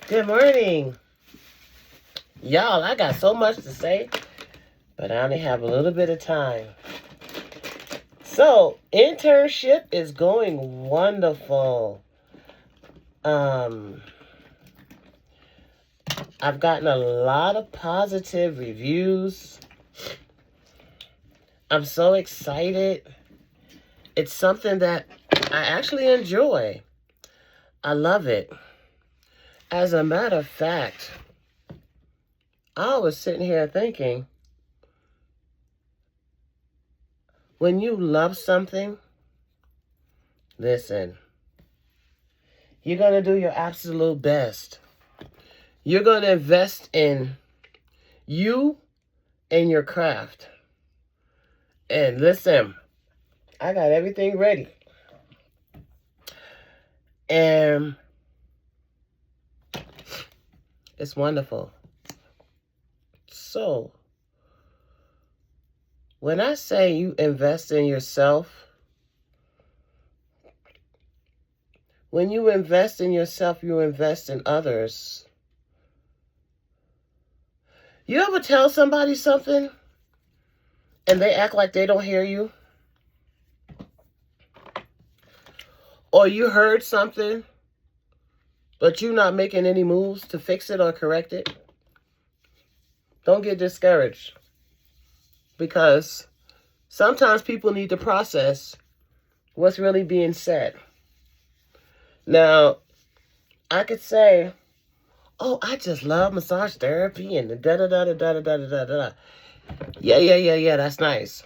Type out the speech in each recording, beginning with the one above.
Good morning. Y'all, I got so much to say, but I only have a little bit of time. So, internship is going wonderful. I've gotten a lot of positive reviews. I'm so excited. It's something that I actually enjoy. I love it. As a matter of fact, I was sitting here thinking, when you love something, listen, you're going to do your absolute best. You're going to invest in you and your craft. And listen, I got everything ready. And it's wonderful. So, when I say you invest in yourself, when you invest in yourself, you invest in others. You ever tell somebody something and they act like they don't hear you? Or you heard something, but you're not making any moves to fix it or correct it? Don't get discouraged, because sometimes people need to process what's really being said. Now, I could say, oh, I just love massage therapy and the da-da-da-da-da-da-da-da-da. Yeah, that's nice.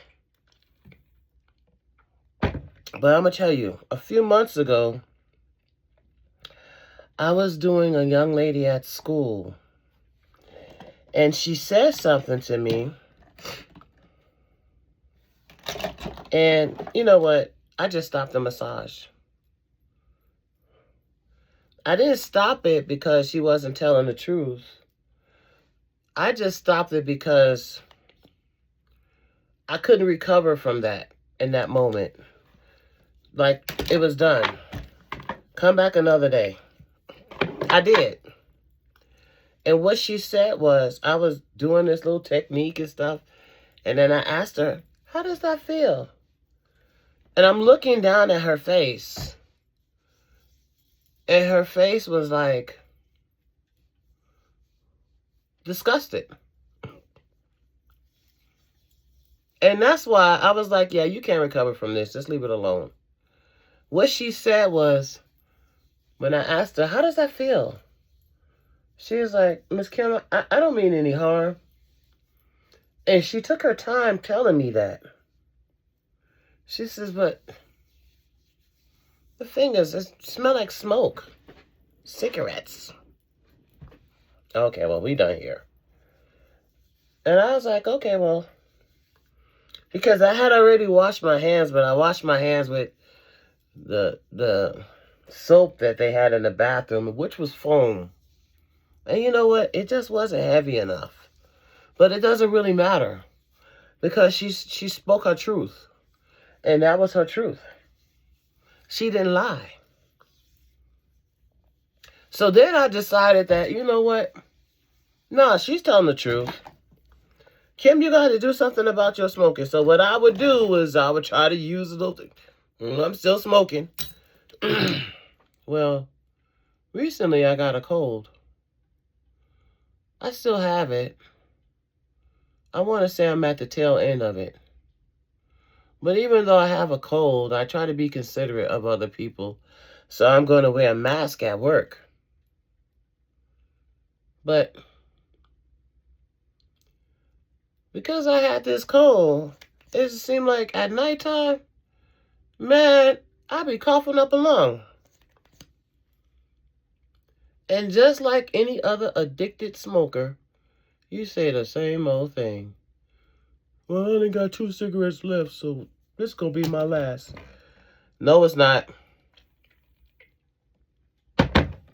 But I'm going to tell you, a few months ago, I was doing a young lady at school, and she said something to me, and you know what? I just stopped the massage. I didn't stop it because she wasn't telling the truth. I just stopped it because I couldn't recover from that in that moment. Like, it was done. Come back another day. I did. And what she said was, I was doing this little technique and stuff, and then I asked her, how does that feel? And I'm looking down at her face, and her face was like, disgusted. And that's why I was like, yeah, you can't recover from this. Just leave it alone. What she said was, when I asked her, how does that feel? She was like, Miss Kim, I don't mean any harm. And she took her time telling me that. She says, but the thing is, it smells like smoke. Cigarettes. Okay, well, we done here. And I was like, okay, well, because I had already washed my hands, but I washed my hands with the soap that they had in the bathroom, which was foam. And you know what? It just wasn't heavy enough. But it doesn't really matter, because she spoke her truth. And that was her truth. She didn't lie. So then I decided that, you know what? Nah, she's telling the truth. Kim, you got to do something about your smoking. So what I would do is I would try to use a little thing. I'm still smoking. Well, recently I got a cold. I still have it. I want to say I'm at the tail end of it. But even though I have a cold, I try to be considerate of other people. So I'm going to wear a mask at work. But because I had this cold, it seemed like at nighttime, man, I'd be coughing up a lung. And just like any other addicted smoker, you say the same old thing. Well, I only got 2 cigarettes left, so this gonna be my last. No, it's not.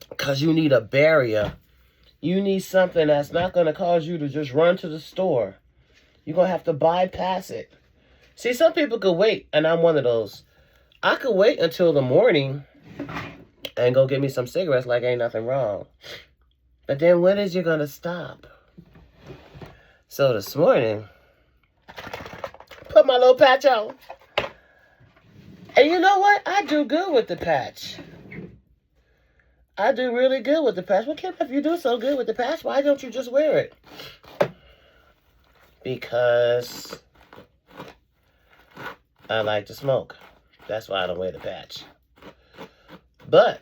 Because you need a barrier. You need something that's not gonna cause you to just run to the store. You're gonna have to bypass it. See, some people could wait, and I'm one of those. I could wait until the morning and go get me some cigarettes like ain't nothing wrong. But then when is you going to stop? So this morning, put my little patch on. And you know what? I do good with the patch. I do really good with the patch. Well, Kim, if you do so good with the patch, why don't you just wear it? Because I like to smoke. That's why I don't wear the patch. But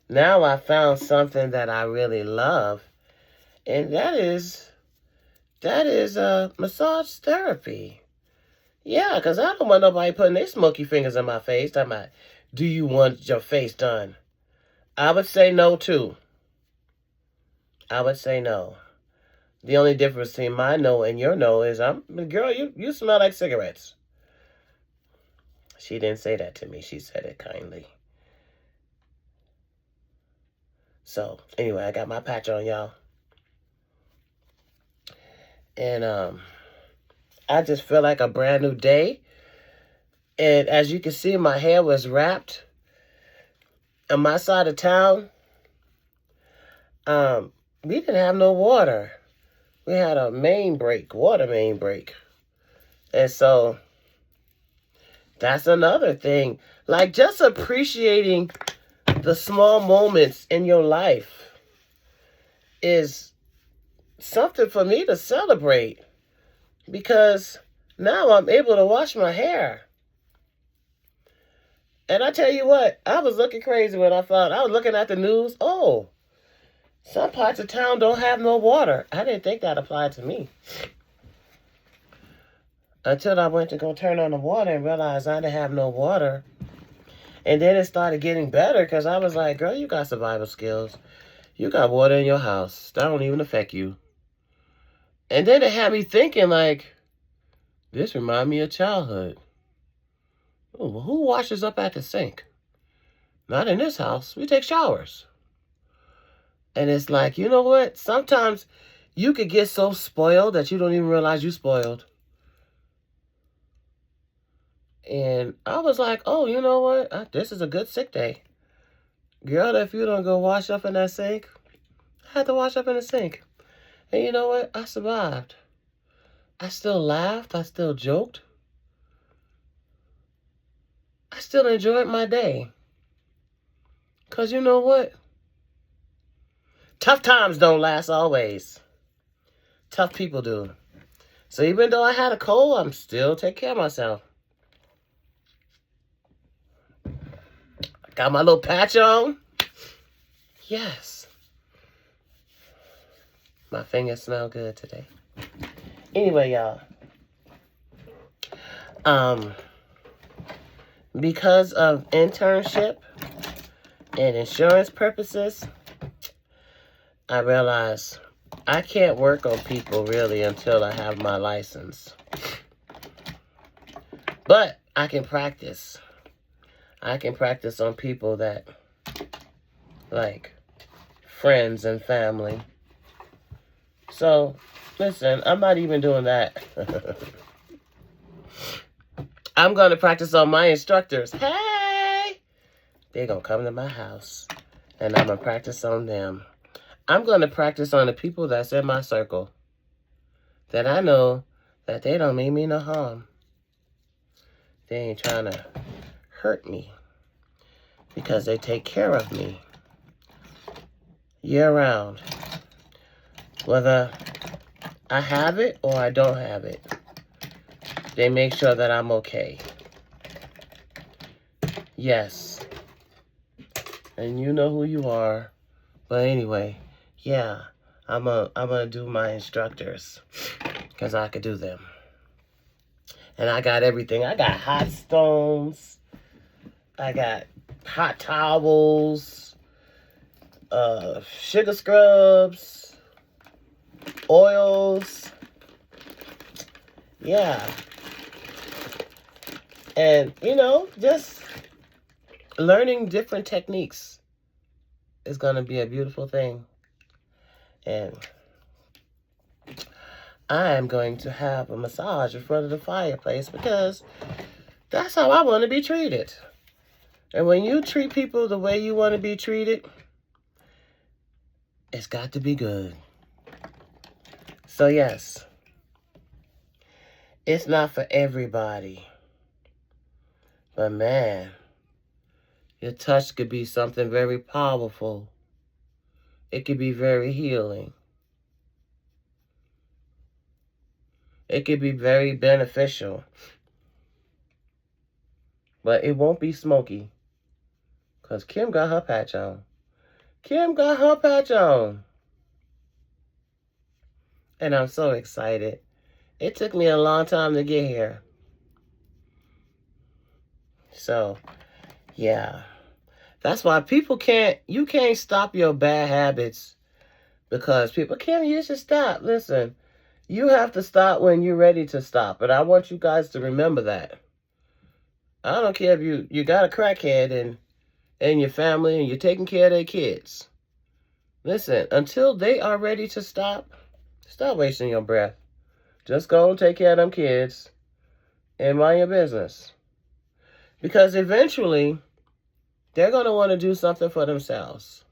now I found something that I really love, and that is massage therapy. Yeah, because I don't want nobody putting their smoky fingers in my face. Talking about, do you want your face done? I would say no, too. I would say no. The only difference between my no and your no is, girl, you smell like cigarettes. She didn't say that to me. She said it kindly. So, anyway, I got my patch on, y'all. And I just feel like a brand new day. And as you can see, my hair was wrapped. On my side of town, we didn't have no water. We had a water main break. And so, that's another thing. Like, just appreciating the small moments in your life is something for me to celebrate. Because now I'm able to wash my hair. And I tell you what, I was looking crazy when I was looking at the news. Oh, some parts of town don't have no water. I didn't think that applied to me. Until I went to go turn on the water and realized I didn't have no water. And then it started getting better because I was like, girl, you got survival skills. You got water in your house. That don't even affect you. And then it had me thinking, like, this reminded me of childhood. Oh, well, who washes up at the sink? Not in this house. We take showers. And it's like, you know what? Sometimes you could get so spoiled that you don't even realize you spoiled. And I was like, oh, you know what? This is a good sick day. Girl, if you don't go wash up in that sink, I had to wash up in the sink. And you know what? I survived. I still laughed. I still joked. I still enjoyed my day. Because you know what? Tough times don't last always. Tough people do. So even though I had a cold, I'm still taking care of myself. Got my little patch on. Yes. My fingers smell good today. Anyway, y'all. Because of internship and insurance purposes, I realized I can't work on people really until I have my license. But I can practice. I can practice on people that, like, friends and family. So, listen, I'm not even doing that. I'm going to practice on my instructors. Hey! They're going to come to my house, and I'm going to practice on them. I'm going to practice on the people that's in my circle, that I know that they don't mean me no harm. They ain't trying to hurt me because they take care of me year-round. Whether I have it or I don't have it, they make sure that I'm okay. Yes. And you know who you are. But anyway, yeah, I'm gonna do my instructors because I could do them. And I got everything. I got hot stones. I got hot towels, sugar scrubs, oils. Yeah. And, you know, just learning different techniques is going to be a beautiful thing. And I am going to have a massage in front of the fireplace because that's how I want to be treated. And when you treat people the way you want to be treated, It's got to be good. So yes, it's not for everybody. But man, your touch could be something very powerful. It could be very healing. It could be very beneficial. But it won't be smoky. Because Kim got her patch on. Kim got her patch on. And I'm so excited. It took me a long time to get here. So, yeah. That's why you can't stop your bad habits. Because people, Kim, you should stop. Listen, you have to stop when you're ready to stop. And I want you guys to remember that. I don't care if you got a crackhead in your family and you're taking care of their kids. Listen, until they are ready to stop wasting your breath. Just go and take care of them kids and mind your business. Because eventually, they're going to want to do something for themselves.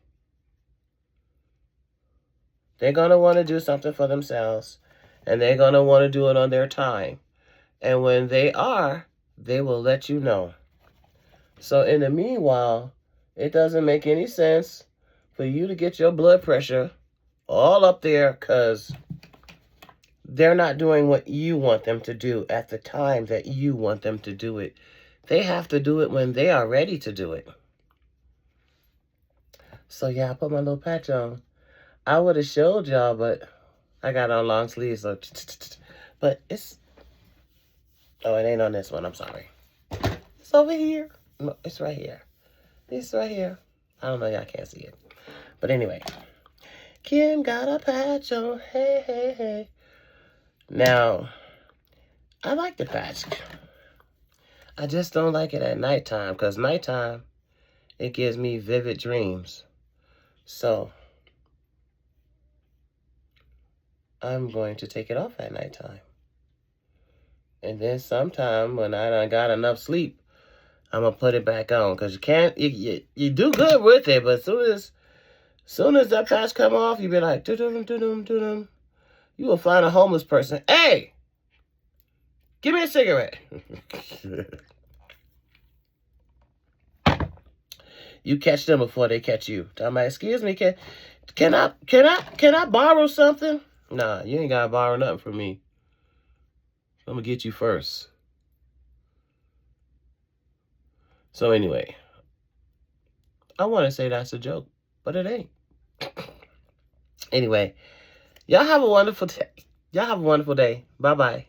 They're going to want to do something for themselves. And they're going to want to do it on their time. And when they are, they will let you know. So in the meanwhile, it doesn't make any sense for you to get your blood pressure all up there because they're not doing what you want them to do at the time that you want them to do it. They have to do it when they are ready to do it. So yeah, I put my little patch on. I would have showed y'all, but I got on long sleeves. So, but it's... Oh, it ain't on this one. I'm sorry. It's over here. No, it's right here. It's right here. I don't know. Y'all can't see it. But anyway. Kim got a patch on. Hey, hey, hey. Now, I like the patch. I just don't like it at nighttime. Because nighttime, it gives me vivid dreams. So, I'm going to take it off at nighttime. And then sometime when I done got enough sleep, I'm going to put it back on. Because you do good with it. But soon as that patch come off, you be like, doo-dum, doo-dum, doo-dum. You will find a homeless person. Hey, give me a cigarette. You catch them before they catch you. Tell me, excuse me, can I borrow something? Nah, you ain't gotta borrow nothing from me. I'm gonna get you first. So anyway, I want to say that's a joke, but it ain't. Anyway, y'all have a wonderful day. Y'all have a wonderful day. Bye-bye.